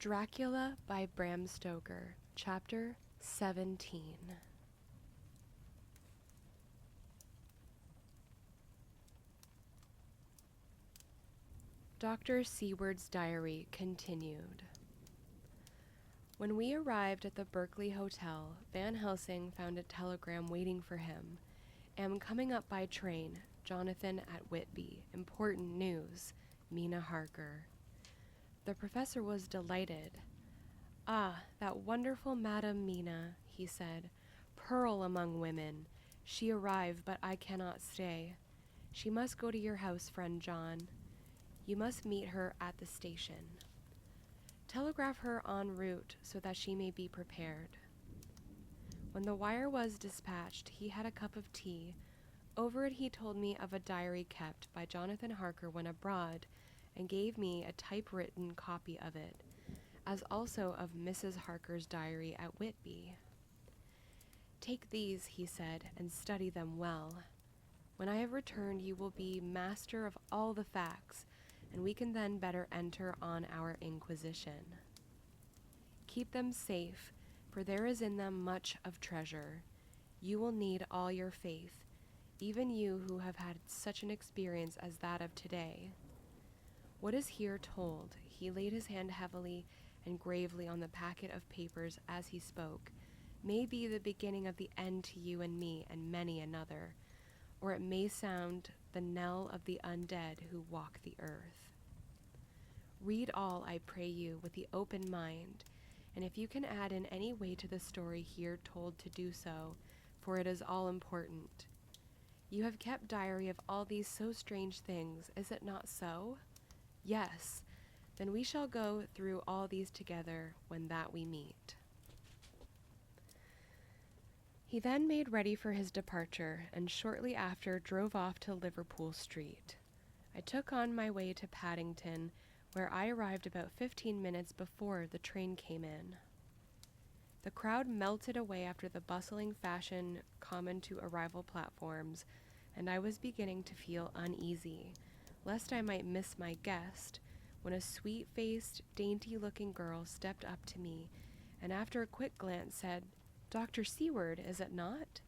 Dracula by Bram Stoker, Chapter 17. Dr. Seward's diary continued. When we arrived at the Berkeley Hotel, Van Helsing found a telegram waiting for him. Am coming up by train. Jonathan at Whitby. Important news. Mina Harker. The professor was delighted. Ah, that wonderful Madame Mina, he said. Pearl among women. She arrived, but I cannot stay. She must go to your house, friend John. You must meet her at the station. Telegraph her en route so that she may be prepared. When the wire was dispatched, he had a cup of tea. Over it he told me of a diary kept by Jonathan Harker when abroad, and gave me a typewritten copy of it, as also of Mrs. Harker's diary at Whitby. Take these, he said, and study them well. When I have returned, you will be master of all the facts, and we can then better enter on our inquisition. Keep them safe, for there is in them much of treasure. You will need all your faith, even you who have had such an experience as that of today. What is here told, he laid his hand heavily and gravely on the packet of papers as he spoke, may be the beginning of the end to you and me and many another, or it may sound the knell of the undead who walk the earth. Read all, I pray you, with the open mind, and if you can add in any way to the story here told, to do so, for it is all important. You have kept diary of all these so strange things, is it not so? Yes, then we shall go through all these together when that we meet. He then made ready for his departure, and shortly after drove off to Liverpool Street. I took on my way to Paddington, where I arrived about 15 minutes before the train came in. The crowd melted away after the bustling fashion common to arrival platforms, and I was beginning to feel uneasy, lest I might miss my guest, when a sweet-faced, dainty-looking girl stepped up to me, and after a quick glance said, "Dr. Seward, is it not?"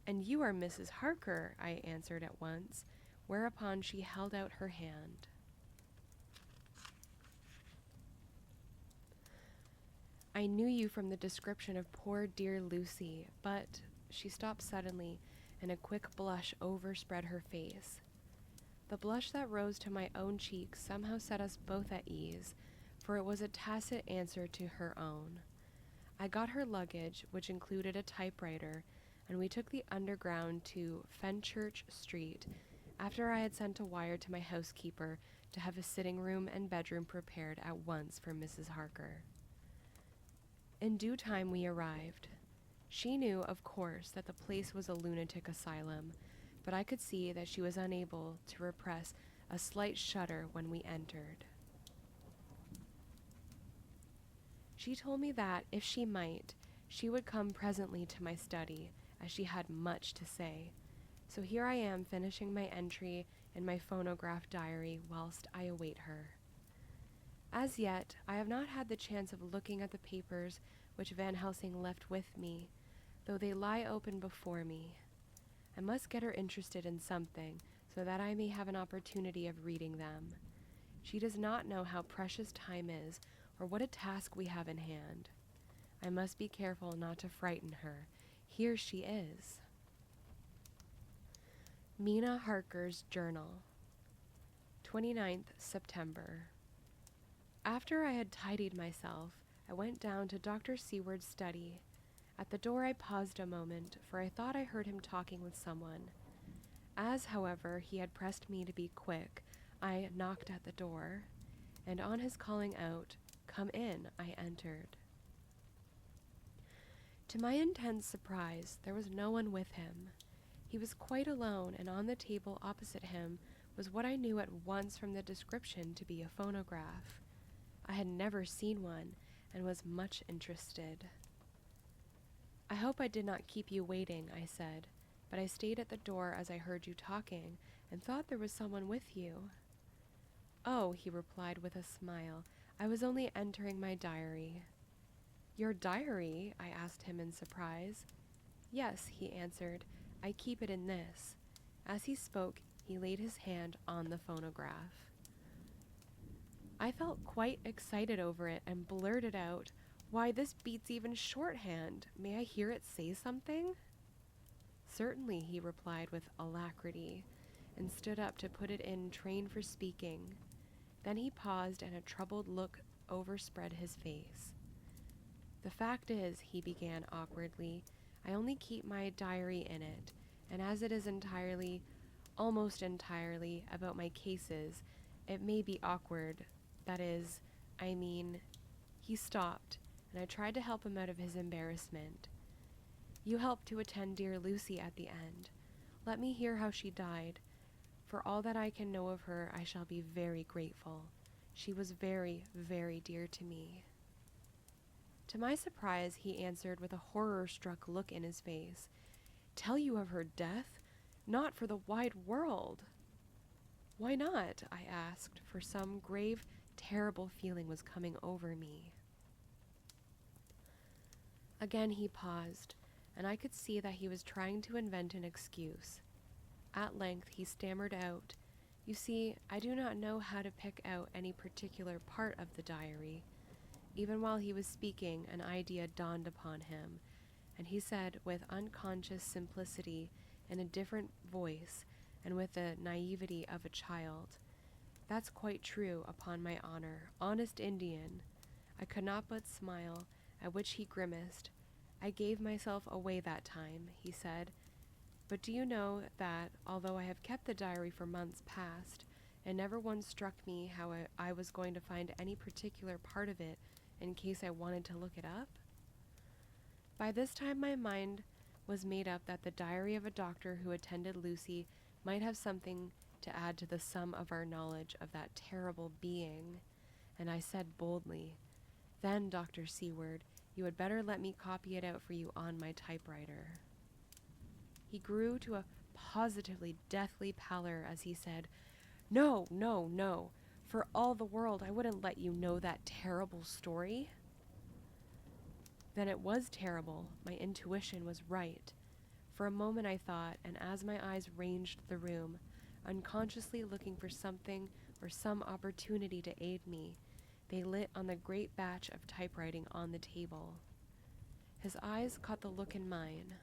"And you are Mrs. Harker," I answered at once, whereupon she held out her hand. "I knew you from the description of poor dear Lucy, but—" She stopped suddenly, and a quick blush overspread her face. The blush that rose to my own cheek somehow set us both at ease, for it was a tacit answer to her own. I got her luggage, which included a typewriter, and we took the Underground to Fenchurch Street, after I had sent a wire to my housekeeper to have a sitting room and bedroom prepared at once for Mrs. Harker. In due time we arrived. She knew, of course, that the place was a lunatic asylum, but I could see that she was unable to repress a slight shudder when we entered. She told me that, if she might, she would come presently to my study, as she had much to say. So here I am finishing my entry in my phonograph diary whilst I await her. As yet, I have not had the chance of looking at the papers which Van Helsing left with me, though they lie open before me. I must get her interested in something, so that I may have an opportunity of reading them. She does not know how precious time is, or what a task we have in hand. I must be careful not to frighten her. Here she is. Mina Harker's Journal, 29th September. After I had tidied myself, I went down to Dr. Seward's study. At the door I paused a moment, for I thought I heard him talking with someone. As, however, he had pressed me to be quick, I knocked at the door, and on his calling out, "Come in," I entered. To my intense surprise, there was no one with him. He was quite alone, and on the table opposite him was what I knew at once from the description to be a phonograph. I had never seen one, and was much interested. "I hope I did not keep you waiting," I said, "but I stayed at the door as I heard you talking, and thought there was someone with you." "Oh," he replied with a smile, I was only entering my diary. Your diary? I asked him in surprise. Yes, he answered. I keep it in this. As he spoke, he laid his hand on the phonograph. I felt quite excited over it and blurted out, "Why, this beats even shorthand. May I hear it say something?" "Certainly," he replied with alacrity, and stood up to put it in train for speaking. Then he paused, and a troubled look overspread his face. "The fact is," he began awkwardly, "I only keep my diary in it, and as it is almost entirely, about my cases, it may be awkward. That is, I mean—" He stopped, and I tried to help him out of his embarrassment. "You helped to attend dear Lucy at the end. Let me hear how she died. For all that I can know of her, I shall be very grateful. She was very, very dear to me." To my surprise, he answered with a horror-struck look in his face, "Tell you of her death? Not for the wide world." "Why not?" I asked, for some grave, terrible feeling was coming over me. Again he paused, and I could see that he was trying to invent an excuse. At length he stammered out, "You see, I do not know how to pick out any particular part of the diary." Even while he was speaking, an idea dawned upon him, and he said with unconscious simplicity, in a different voice, and with the naivety of a child, "That's quite true, upon my honor. Honest Indian." I could not but smile, at which he grimaced. "I gave myself away that time," he said. "But do you know that, although I have kept the diary for months past, it never once struck me how I was going to find any particular part of it in case I wanted to look it up?" By this time my mind was made up that the diary of a doctor who attended Lucy might have something to add to the sum of our knowledge of that terrible being, and I said boldly, "Then, Dr. Seward, you had better let me copy it out for you on my typewriter." He grew to a positively deathly pallor as he said, "No, no, no. For all the world, I wouldn't let you know that terrible story." Then it was terrible. My intuition was right. For a moment I thought, and as my eyes ranged the room, unconsciously looking for something or some opportunity to aid me, they lit on the great batch of typewriting on the table. His eyes caught the look in mine,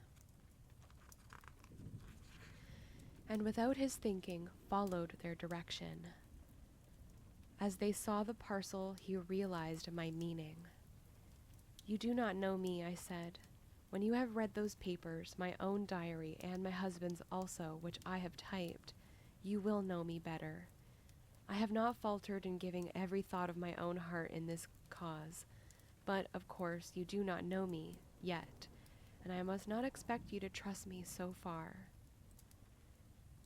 and without his thinking, followed their direction. As they saw the parcel, he realized my meaning. "You do not know me," I said. "When you have read those papers, my own diary, and my husband's also, which I have typed, you will know me better. I have not faltered in giving every thought of my own heart in this cause, but, of course, you do not know me, yet, and I must not expect you to trust me so far."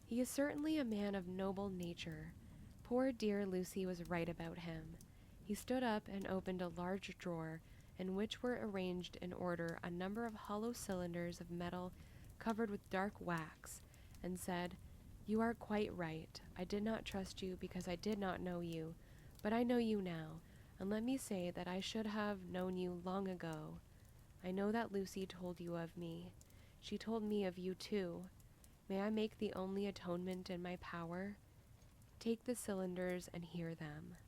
He is certainly a man of noble nature. Poor dear Lucy was right about him. He stood up and opened a large drawer, in which were arranged in order a number of hollow cylinders of metal covered with dark wax, and said, "You are quite right. I did not trust you because I did not know you, but I know you now, and let me say that I should have known you long ago. I know that Lucy told you of me. She told me of you too. May I make the only atonement in my power? Take the cylinders and hear them.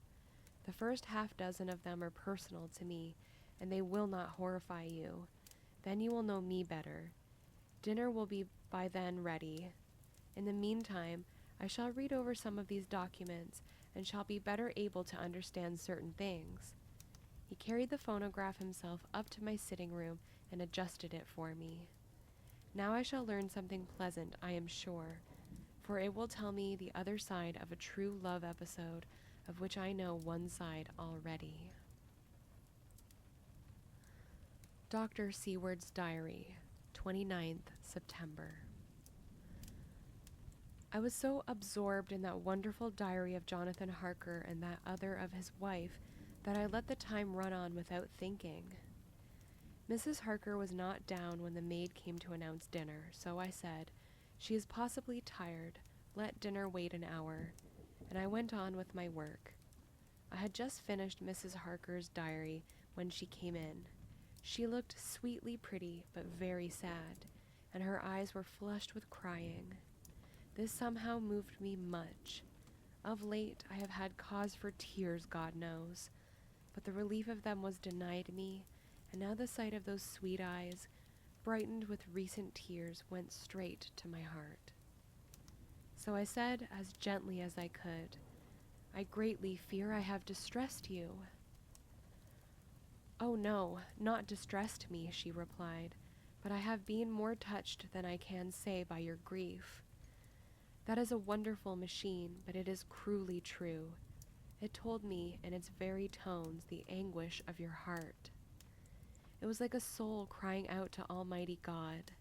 The first half-dozen of them are personal to me, and they will not horrify you. Then you will know me better. Dinner will be by then ready. In the meantime, I shall read over some of these documents, and shall be better able to understand certain things." He carried the phonograph himself up to my sitting room and adjusted it for me. "Now I shall learn something pleasant, I am sure, for it will tell me the other side of a true love episode, of which I know one side already." Dr. Seward's Diary, 29th September. I was so absorbed in that wonderful diary of Jonathan Harker and that other of his wife that I let the time run on without thinking. Mrs. Harker was not down when the maid came to announce dinner, so I said, "She is possibly tired. Let dinner wait an hour," and I went on with my work. I had just finished Mrs. Harker's diary when she came in. She looked sweetly pretty, but very sad, and her eyes were flushed with crying. This somehow moved me much. Of late, I have had cause for tears, God knows, but the relief of them was denied me, and now the sight of those sweet eyes, brightened with recent tears, went straight to my heart. So I said, as gently as I could, "I greatly fear I have distressed you." "Oh no, not distressed me," she replied, "but I have been more touched than I can say by your grief. That is a wonderful machine, but it is cruelly true. It told me in its very tones the anguish of your heart. It was like a soul crying out to Almighty God.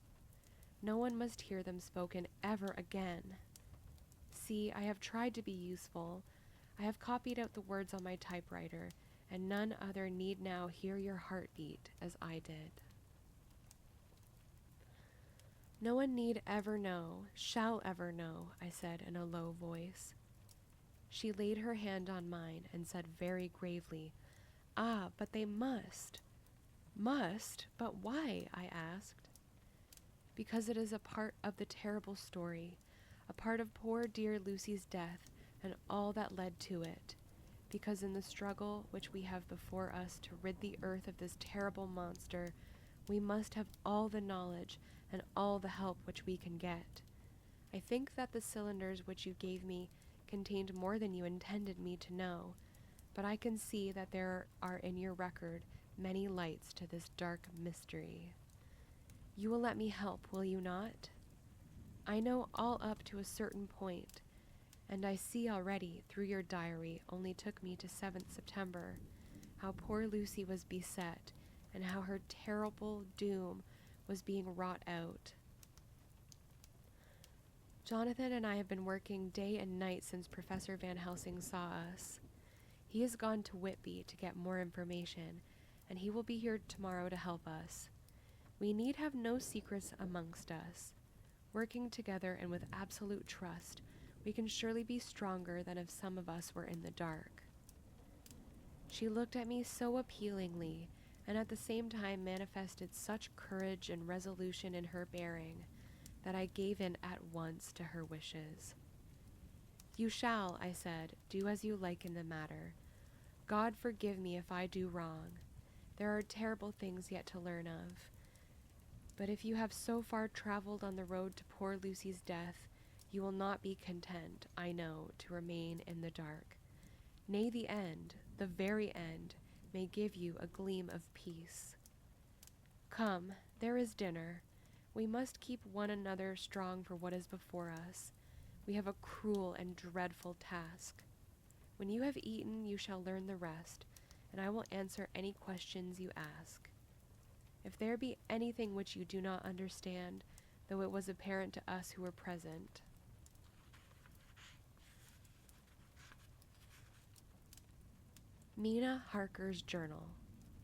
No one must hear them spoken ever again. See, I have tried to be useful. I have copied out the words on my typewriter, and none other need now hear your heartbeat as I did." "No one need ever know, shall ever know," I said in a low voice. She laid her hand on mine and said very gravely, "Ah, but they must." "Must? But why?" I asked. "Because it is a part of the terrible story, a part of poor dear Lucy's death and all that led to it. Because in the struggle which we have before us to rid the earth of this terrible monster, we must have all the knowledge and all the help which we can get. I think that the cylinders which you gave me contained more than you intended me to know, but I can see that there are in your record many lights to this dark mystery. You will let me help, will you not? I know all up to a certain point, and I see already, through your diary, only took me to 7th September, how poor Lucy was beset, and how her terrible doom was being wrought out. Jonathan and I have been working day and night since Professor Van Helsing saw us. He has gone to Whitby to get more information, and he will be here tomorrow to help us. We need have no secrets amongst us. Working together and with absolute trust, we can surely be stronger than if some of us were in the dark." She looked at me so appealingly, and at the same time manifested such courage and resolution in her bearing, that I gave in at once to her wishes. "You shall," I said, "do as you like in the matter. God forgive me if I do wrong. There are terrible things yet to learn of. But if you have so far traveled on the road to poor Lucy's death, you will not be content, I know, to remain in the dark. Nay, the end, the very end, may give you a gleam of peace. Come, there is dinner. We must keep one another strong for what is before us. We have a cruel and dreadful task. When you have eaten, you shall learn the rest, and I will answer any questions you ask. If there be anything which you do not understand, though it was apparent to us who were present." Mina Harker's Journal,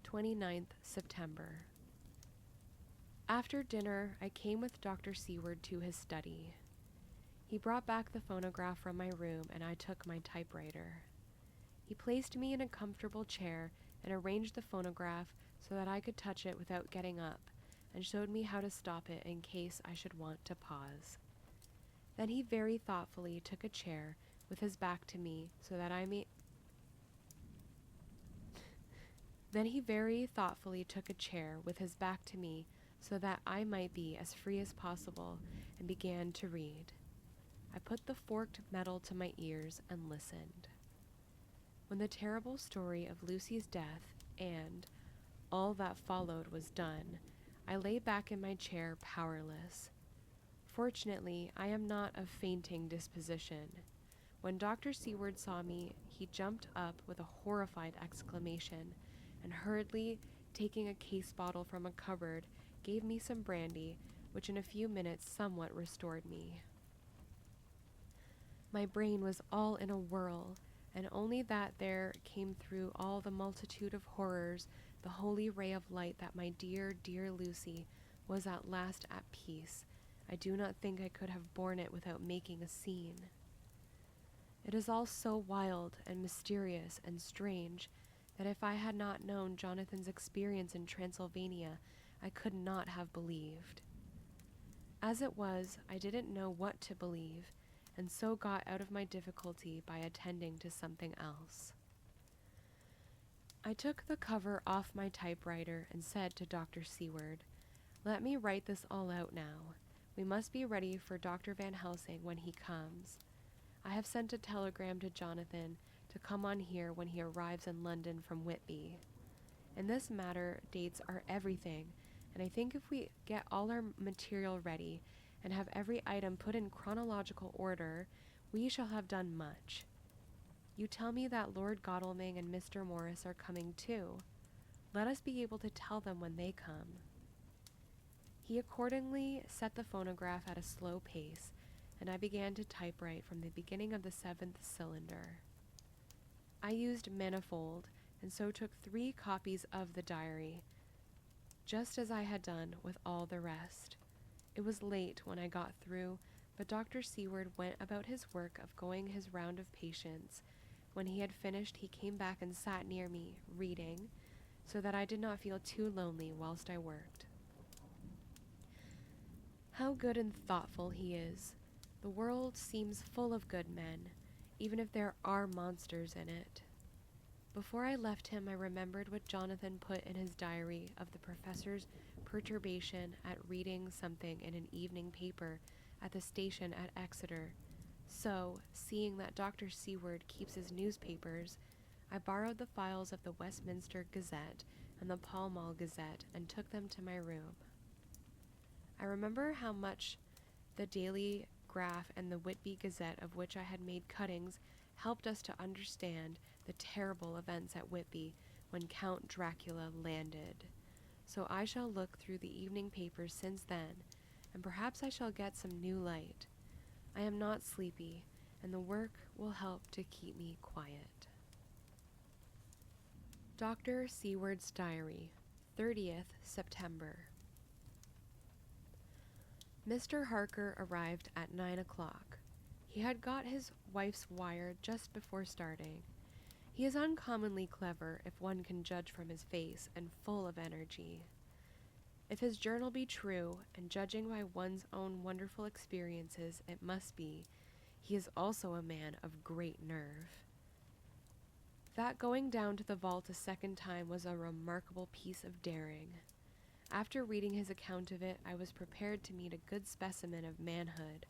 29th September. After dinner, I came with Dr. Seward to his study. He brought back the phonograph from my room, and I took my typewriter. He placed me in a comfortable chair and arranged the phonograph so that I could touch it without getting up, and showed me how to stop it in case I should want to pause. Then he very thoughtfully took a chair with his back to me so that I might be as free as possible, and began to read. I put the forked metal to my ears and listened. When the terrible story of Lucy's death and all that followed was done, I lay back in my chair powerless. Fortunately, I am not of fainting disposition. When Dr. Seward saw me, he jumped up with a horrified exclamation, and hurriedly taking a case bottle from a cupboard, gave me some brandy, which in a few minutes somewhat restored me. My brain was all in a whirl, and only that there came through all the multitude of horrors the holy ray of light that my dear, dear Lucy was at last at peace. I do not think I could have borne it without making a scene. It is all so wild and mysterious and strange that if I had not known Jonathan's experience in Transylvania, I could not have believed. As it was, I didn't know what to believe, and so got out of my difficulty by attending to something else. I took the cover off my typewriter and said to Dr. Seward, "Let me write this all out now. We must be ready for Dr. Van Helsing when he comes. I have sent a telegram to Jonathan to come on here when he arrives in London from Whitby. In this matter, dates are everything, and I think if we get all our material ready and have every item put in chronological order, we shall have done much. You tell me that Lord Godalming and Mr. Morris are coming too. Let us be able to tell them when they come." He accordingly set the phonograph at a slow pace, and I began to typewrite from the beginning of the 7th cylinder. I used manifold, and so took 3 copies of the diary, just as I had done with all the rest. It was late when I got through, but Dr. Seward went about his work of going his round of patients. When he had finished, he came back and sat near me, reading, so that I did not feel too lonely whilst I worked. How good and thoughtful he is. The world seems full of good men, even if there are monsters in it. Before I left him, I remembered what Jonathan put in his diary of the professor's perturbation at reading something in an evening paper at the station at Exeter. So, seeing that Dr. Seward keeps his newspapers, I borrowed the files of the Westminster Gazette and the Pall Mall Gazette and took them to my room. I remember how much the Daily Graph and the Whitby Gazette, of which I had made cuttings, helped us to understand the terrible events at Whitby when Count Dracula landed. So I shall look through the evening papers since then, and perhaps I shall get some new light. I am not sleepy, and the work will help to keep me quiet. Dr. Seward's Diary, 30th September. Mr. Harker arrived at 9 o'clock. He had got his wife's wire just before starting. He is uncommonly clever, if one can judge from his face, and full of energy. If his journal be true, and judging by one's own wonderful experiences, it must be, he is also a man of great nerve. That going down to the vault a second time was a remarkable piece of daring. After reading his account of it, I was prepared to meet a good specimen of manhood,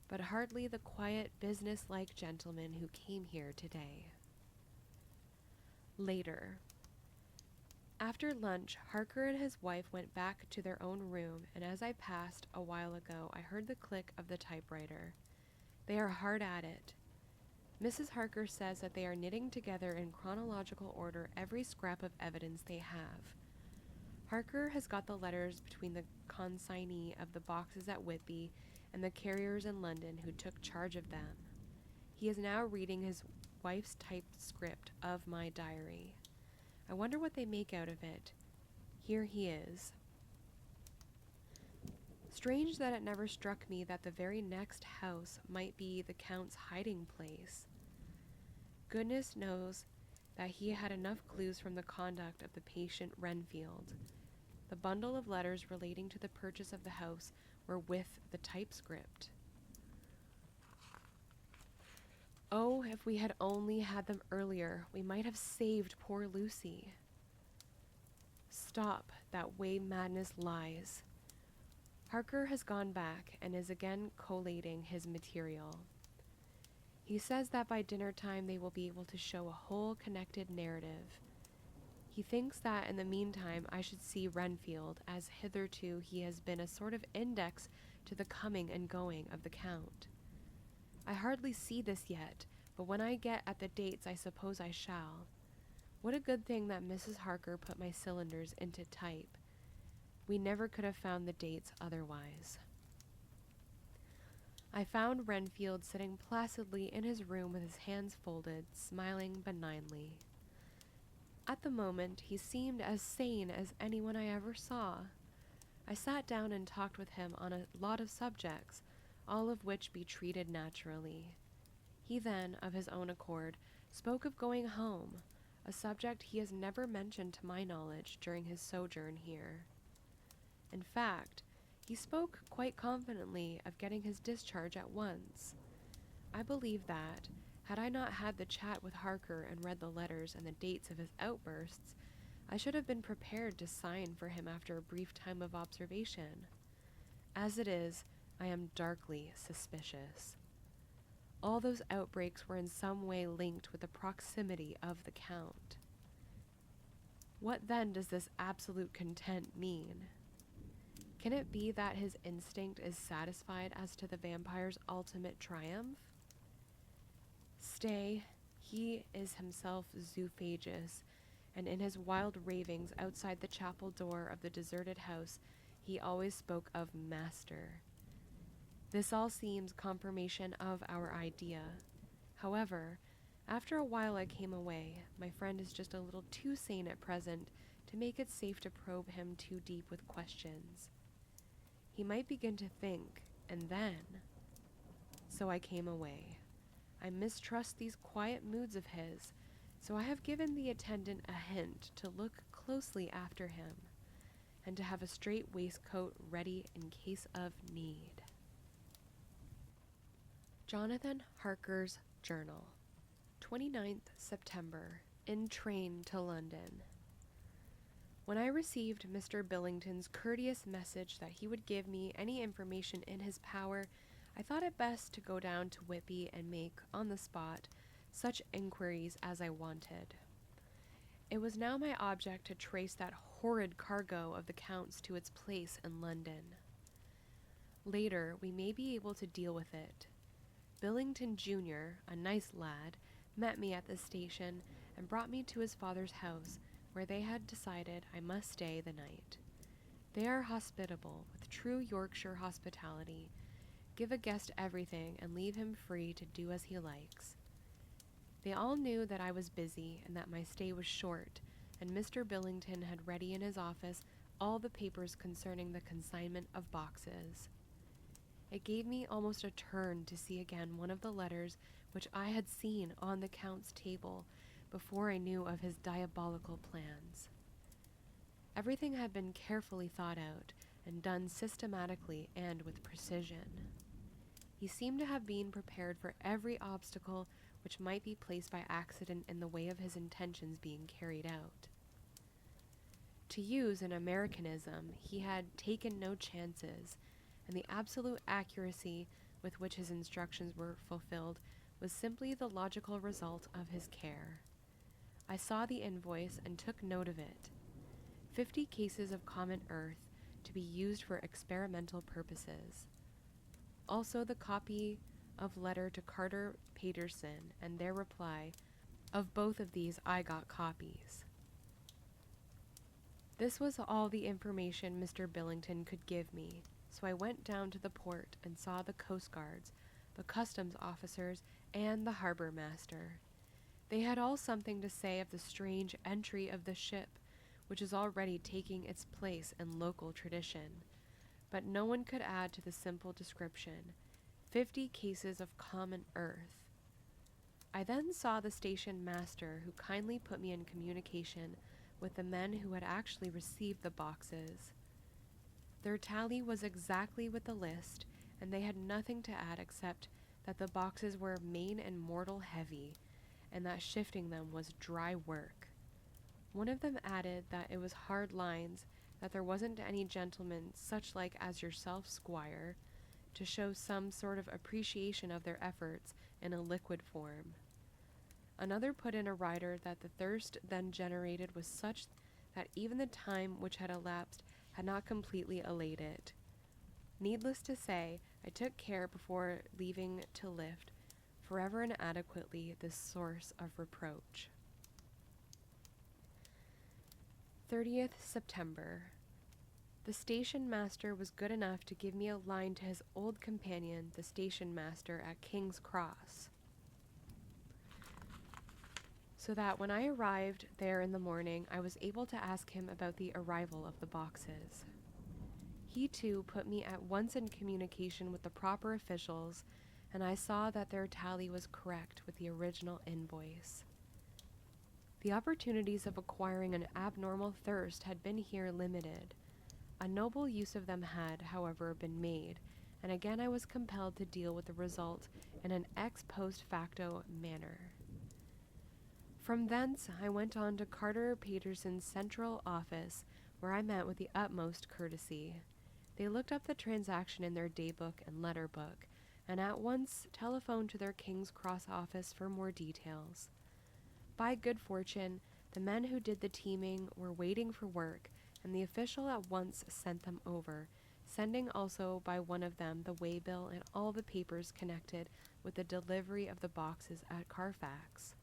but hardly the quiet, business-like gentleman who came here today. Later. After lunch, Harker and his wife went back to their own room, and as I passed a while ago, I heard the click of the typewriter. They are hard at it. Mrs. Harker says that they are knitting together in chronological order every scrap of evidence they have. Harker has got the letters between the consignee of the boxes at Whitby and the carriers in London who took charge of them. He is now reading his wife's typed script of my diary. I wonder what they make out of it. Here he is. Strange that it never struck me that the very next house might be the Count's hiding place. Goodness knows that he had enough clues from the conduct of the patient Renfield. The bundle of letters relating to the purchase of the house were with the typescript. Oh, if we had only had them earlier, we might have saved poor Lucy. Stop, that way madness lies. Harker has gone back and is again collating his material. He says that by dinner time they will be able to show a whole connected narrative. He thinks that in the meantime I should see Renfield, as hitherto he has been a sort of index to the coming and going of the Count. I hardly see this yet, but when I get at the dates I suppose I shall. What a good thing that Mrs. Harker put my cylinders into type. We never could have found the dates otherwise. I found Renfield sitting placidly in his room with his hands folded, smiling benignly. At the moment, he seemed as sane as anyone I ever saw. I sat down and talked with him on a lot of subjects, all of which be treated naturally. He then, of his own accord, spoke of going home, a subject he has never mentioned to my knowledge during his sojourn here. In fact, he spoke quite confidently of getting his discharge at once. I believe that, had I not had the chat with Harker and read the letters and the dates of his outbursts, I should have been prepared to sign for him after a brief time of observation. As it is, I am darkly suspicious. All those outbreaks were in some way linked with the proximity of the Count. What then does this absolute content mean? Can it be that his instinct is satisfied as to the vampire's ultimate triumph? Stay, he is himself zoophagous, and in his wild ravings outside the chapel door of the deserted house, he always spoke of master. This all seems confirmation of our idea. However, after a while I came away. My friend is just a little too sane at present to make it safe to probe him too deep with questions. He might begin to think, and then... So I came away. I mistrust these quiet moods of his, so I have given the attendant a hint to look closely after him, and to have a straight waistcoat ready in case of need. Jonathan Harker's Journal, 29th September, in train to London. When I received Mr. Billington's courteous message that he would give me any information in his power, I thought it best to go down to Whitby and make, on the spot, such inquiries as I wanted. It was now my object to trace that horrid cargo of the Count's to its place in London. Later, we may be able to deal with it. Billington Jr., a nice lad, met me at the station and brought me to his father's house, where they had decided I must stay the night. They are hospitable, with true Yorkshire hospitality, give a guest everything and leave him free to do as he likes. They all knew that I was busy and that my stay was short, and Mr. Billington had ready in his office all the papers concerning the consignment of boxes. It gave me almost a turn to see again one of the letters which I had seen on the Count's table before I knew of his diabolical plans. Everything had been carefully thought out and done systematically and with precision. He seemed to have been prepared for every obstacle which might be placed by accident in the way of his intentions being carried out. To use an Americanism, he had taken no chances, and the absolute accuracy with which his instructions were fulfilled was simply the logical result of his care. I saw the invoice and took note of it. 50 cases of common earth to be used for experimental purposes. Also the copy of letter to Carter Paterson and their reply. Of both of these I got copies. This was all the information Mr. Billington could give me, so I went down to the port and saw the coast guards, the customs officers, and the harbor master. They had all something to say of the strange entry of the ship, which is already taking its place in local tradition, but no one could add to the simple description, 50 cases of common earth. I then saw the station master, who kindly put me in communication with the men who had actually received the boxes. Their tally was exactly with the list, and they had nothing to add except that the boxes were main and mortal heavy, and that shifting them was dry work. One of them added that it was hard lines, that there wasn't any gentleman such like as yourself, squire, to show some sort of appreciation of their efforts in a liquid form. Another put in a rider that the thirst then generated was such that even the time which had elapsed had not completely allayed it. Needless to say, I took care before leaving to lift, forever and adequately, this source of reproach. 30th September. The station master was good enough to give me a line to his old companion, the station master at King's Cross, so that when I arrived there in the morning, I was able to ask him about the arrival of the boxes. He too put me at once in communication with the proper officials, and I saw that their tally was correct with the original invoice. The opportunities of acquiring an abnormal thirst had been here limited. A noble use of them had, however, been made, and again I was compelled to deal with the result in an ex post facto manner. From thence I went on to Carter Paterson's central office, where I met with the utmost courtesy. They looked up the transaction in their daybook and letter book, and at once telephoned to their King's Cross office for more details. By good fortune, the men who did the teaming were waiting for work, and the official at once sent them over, sending also by one of them the waybill and all the papers connected with the delivery of the boxes at Carfax.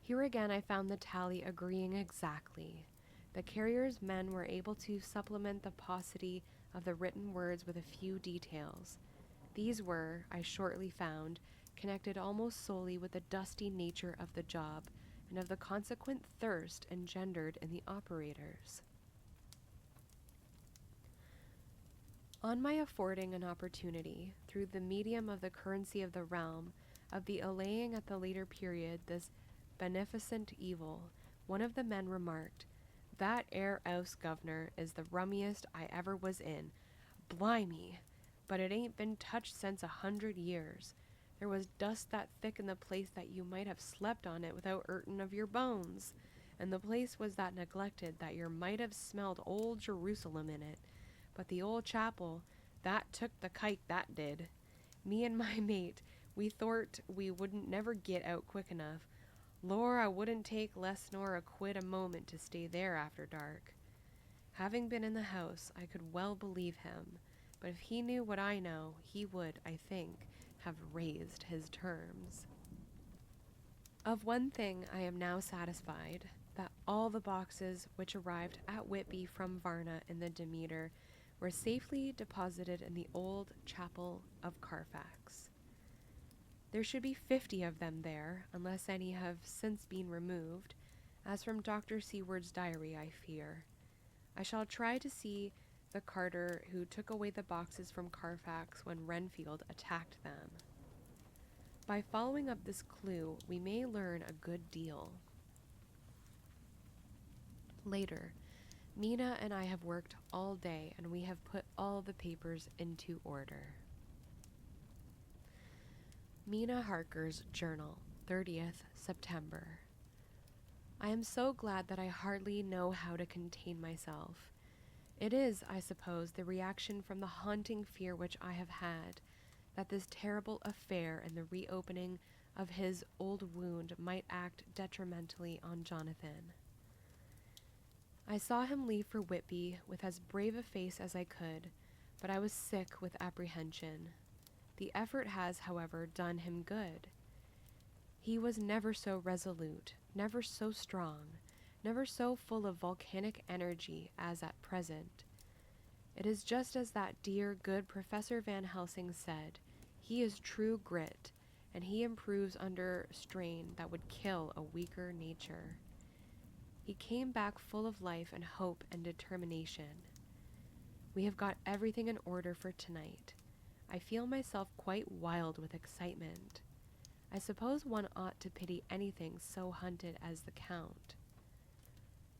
Here again I found the tally agreeing exactly. The carrier's men were able to supplement the paucity of the written words with a few details. These were, I shortly found, connected almost solely with the dusty nature of the job and of the consequent thirst engendered in the operators. On my affording an opportunity, through the medium of the currency of the realm, of the allaying at the later period this beneficent evil, one of the men remarked, "That 'ere 'ouse, governor, is the rummiest I ever was in. Blimey! But it ain't been touched since 100 years. There was dust that thick in the place that you might have slept on it without 'urtin' of your bones, and the place was that neglected that yer might have smelled old Jerusalem in it. But the old chapel, that took the kike, that did. Me and my mate, we thort we wouldn't never git out quick enough. Lor, I wouldn't take less nor a quid a moment to stay there after dark." Having been in the house, I could well believe him, but if he knew what I know, he would, I think, have raised his terms. Of one thing I am now satisfied, that all the boxes which arrived at Whitby from Varna in the Demeter were safely deposited in the old chapel of Carfax. There should be 50 of them there, unless any have since been removed, as from Dr. Seward's diary, I fear. I shall try to see the carter who took away the boxes from Carfax when Renfield attacked them. By following up this clue, we may learn a good deal. Later, Mina and I have worked all day, and we have put all the papers into order. Mina Harker's Journal, 30th September. I am so glad that I hardly know how to contain myself. It is, I suppose, the reaction from the haunting fear which I have had, that this terrible affair and the reopening of his old wound might act detrimentally on Jonathan. I saw him leave for Whitby with as brave a face as I could, but I was sick with apprehension. The effort has, however, done him good. He was never so resolute, never so strong, never so full of volcanic energy as at present. It is just as that dear, good Professor Van Helsing said, he is true grit, and he improves under strain that would kill a weaker nature. He came back full of life and hope and determination. We have got everything in order for tonight. I feel myself quite wild with excitement. I suppose one ought to pity anything so hunted as the Count.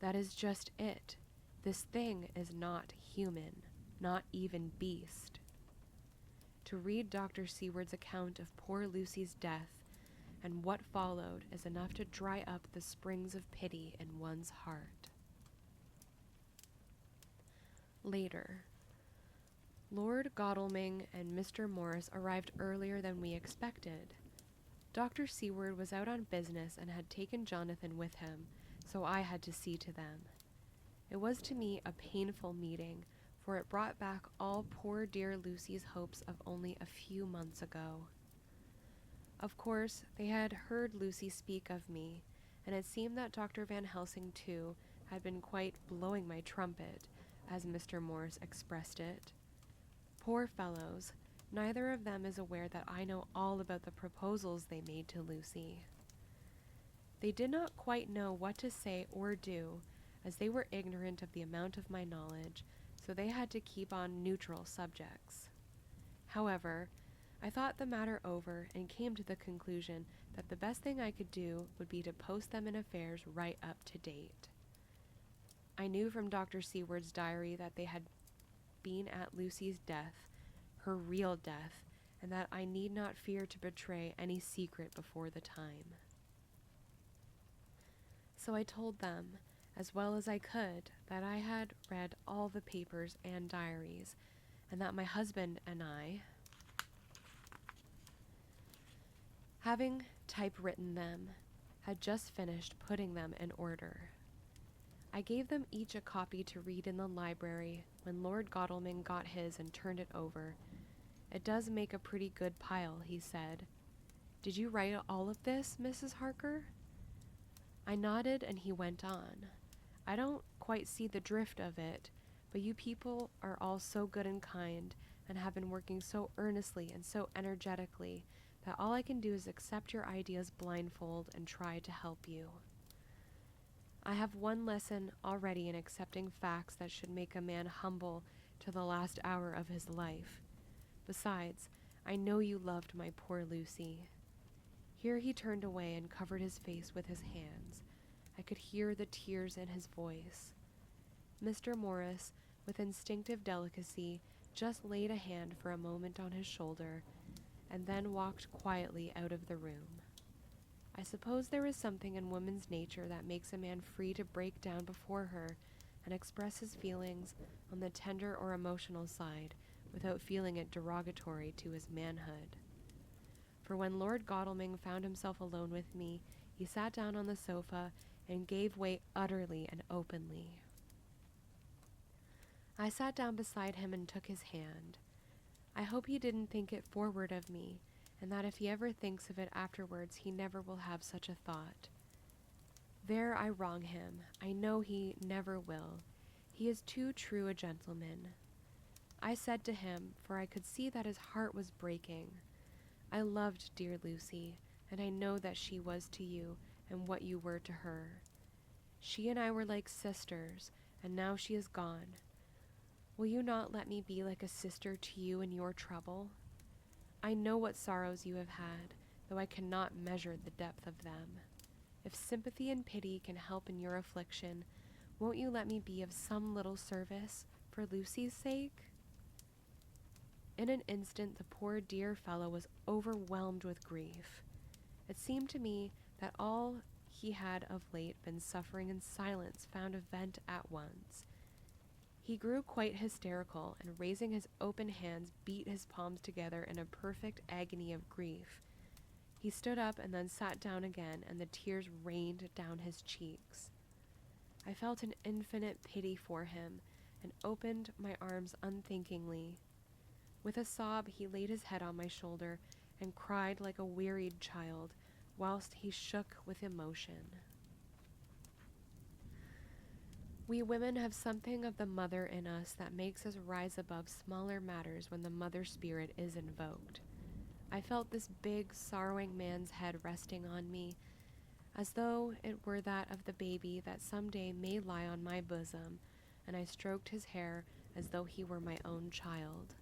That is just it. This thing is not human, not even beast. To read Dr. Seward's account of poor Lucy's death and what followed is enough to dry up the springs of pity in one's heart. Later. Lord Godalming and Mr. Morris arrived earlier than we expected. Dr. Seward was out on business and had taken Jonathan with him, so I had to see to them. It was to me a painful meeting, for it brought back all poor dear Lucy's hopes of only a few months ago. Of course, they had heard Lucy speak of me, and it seemed that Dr. Van Helsing, too, had been quite blowing my trumpet, as Mr. Morris expressed it. Poor fellows, neither of them is aware that I know all about the proposals they made to Lucy. They did not quite know what to say or do, as they were ignorant of the amount of my knowledge, so they had to keep on neutral subjects. However, I thought the matter over and came to the conclusion that the best thing I could do would be to post them in affairs right up to date. I knew from Dr. Seward's diary that they had been at Lucy's death, her real death, and that I need not fear to betray any secret before the time. So I told them, as well as I could, that I had read all the papers and diaries, and that my husband and I, having typewritten them, had just finished putting them in order. I gave them each a copy to read in the library when Lord Godalming got his and turned it over. "It does make a pretty good pile," he said. "Did you write all of this, Mrs. Harker?" I nodded and he went on. "I don't quite see the drift of it, but you people are all so good and kind and have been working so earnestly and so energetically that all I can do is accept your ideas blindfold and try to help you. I have one lesson already in accepting facts that should make a man humble to the last hour of his life. Besides, I know you loved my poor Lucy." Here he turned away and covered his face with his hands. I could hear the tears in his voice. Mr. Morris, with instinctive delicacy, just laid a hand for a moment on his shoulder, and then walked quietly out of the room. I suppose there is something in woman's nature that makes a man free to break down before her and express his feelings on the tender or emotional side without feeling it derogatory to his manhood. For when Lord Godalming found himself alone with me, he sat down on the sofa and gave way utterly and openly. I sat down beside him and took his hand. I hope he didn't think it forward of me, and that if he ever thinks of it afterwards, he never will have such a thought. There I wrong him. I know he never will. He is too true a gentleman. I said to him, for I could see that his heart was breaking, "I loved dear Lucy, and I know that she was to you, and what you were to her. She and I were like sisters, and now she is gone. Will you not let me be like a sister to you in your trouble? I know what sorrows you have had, though I cannot measure the depth of them. If sympathy and pity can help in your affliction, won't you let me be of some little service for Lucy's sake?" In an instant the poor dear fellow was overwhelmed with grief. It seemed to me that all he had of late been suffering in silence found a vent at once. He grew quite hysterical, and raising his open hands, beat his palms together in a perfect agony of grief. He stood up and then sat down again, and the tears rained down his cheeks. I felt an infinite pity for him, and opened my arms unthinkingly. With a sob, he laid his head on my shoulder, and cried like a wearied child, whilst he shook with emotion. We women have something of the mother in us that makes us rise above smaller matters when the mother spirit is invoked. I felt this big, sorrowing man's head resting on me, as though it were that of the baby that some day may lie on my bosom, and I stroked his hair as though he were my own child.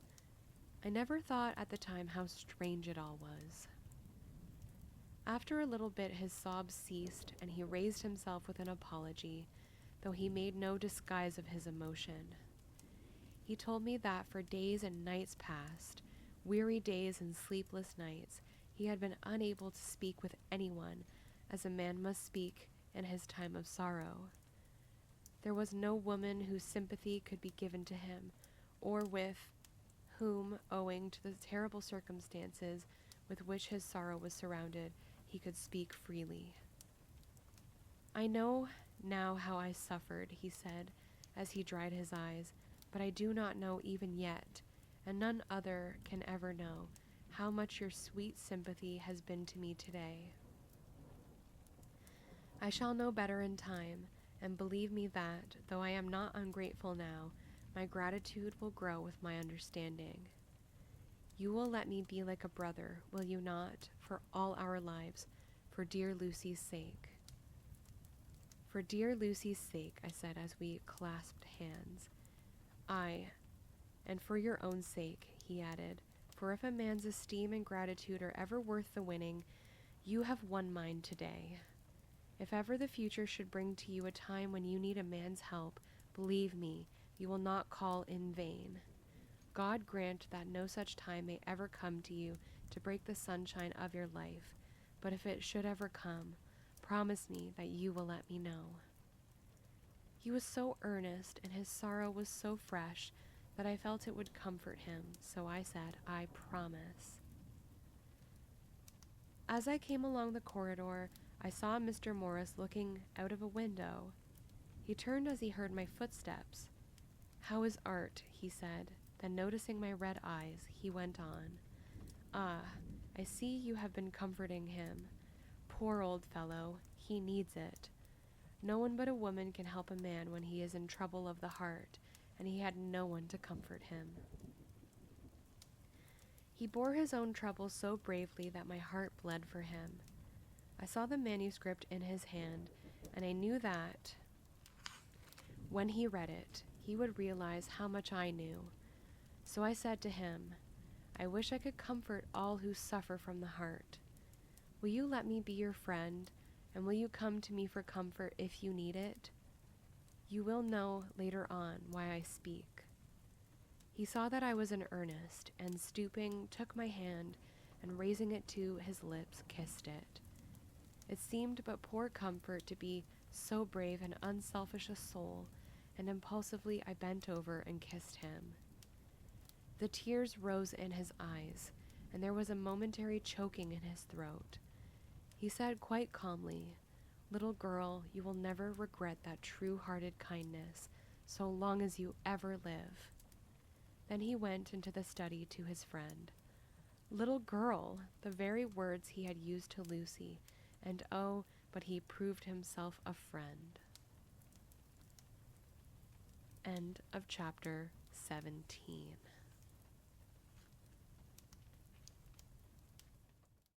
I never thought at the time how strange it all was. After a little bit his sobs ceased, and he raised himself with an apology, though he made no disguise of his emotion. He told me that for days and nights past, weary days and sleepless nights, he had been unable to speak with anyone, as a man must speak in his time of sorrow. There was no woman whose sympathy could be given to him, or with whom, owing to the terrible circumstances with which his sorrow was surrounded, he could speak freely. "I know now how I suffered," he said, as he dried his eyes, "but I do not know even yet, and none other can ever know, how much your sweet sympathy has been to me today. I shall know better in time, and believe me that, though I am not ungrateful now, my gratitude will grow with my understanding. You will let me be like a brother, will you not, for all our lives, for dear Lucy's sake?" "For dear Lucy's sake," I said as we clasped hands. "Aye, and for your own sake," he added, for if a man's esteem and gratitude are ever worth the winning, you have won mine today. If ever the future should bring to you a time when you need a man's help, believe me, you will not call in vain. God grant that no such time may ever come to you to break the sunshine of your life, but if it should ever come, promise me that you will let me know. He was so earnest, and his sorrow was so fresh, that I felt it would comfort him, so I said, I promise. As I came along the corridor, I saw Mr. Morris looking out of a window. He turned as he heard my footsteps. How is Art? He said. Then noticing my red eyes, he went on. Ah, I see you have been comforting him. Poor old fellow, he needs it. No one but a woman can help a man when he is in trouble of the heart, and he had no one to comfort him. He bore his own troubles so bravely that my heart bled for him. I saw the manuscript in his hand, and I knew that when he read it, he would realize how much I knew. So I said to him, I wish I could comfort all who suffer from the heart. Will you let me be your friend, and will you come to me for comfort if you need it? You will know later on why I speak. He saw that I was in earnest, and stooping, took my hand, and raising it to his lips, kissed it. It seemed but poor comfort to be so brave and unselfish a soul, and impulsively I bent over and kissed him. The tears rose in his eyes, and there was a momentary choking in his throat. He said quite calmly, Little girl, you will never regret that true-hearted kindness, so long as you ever live. Then he went into the study to his friend. Little girl, the very words he had used to Lucy, and oh, but he proved himself a friend. End of chapter 17.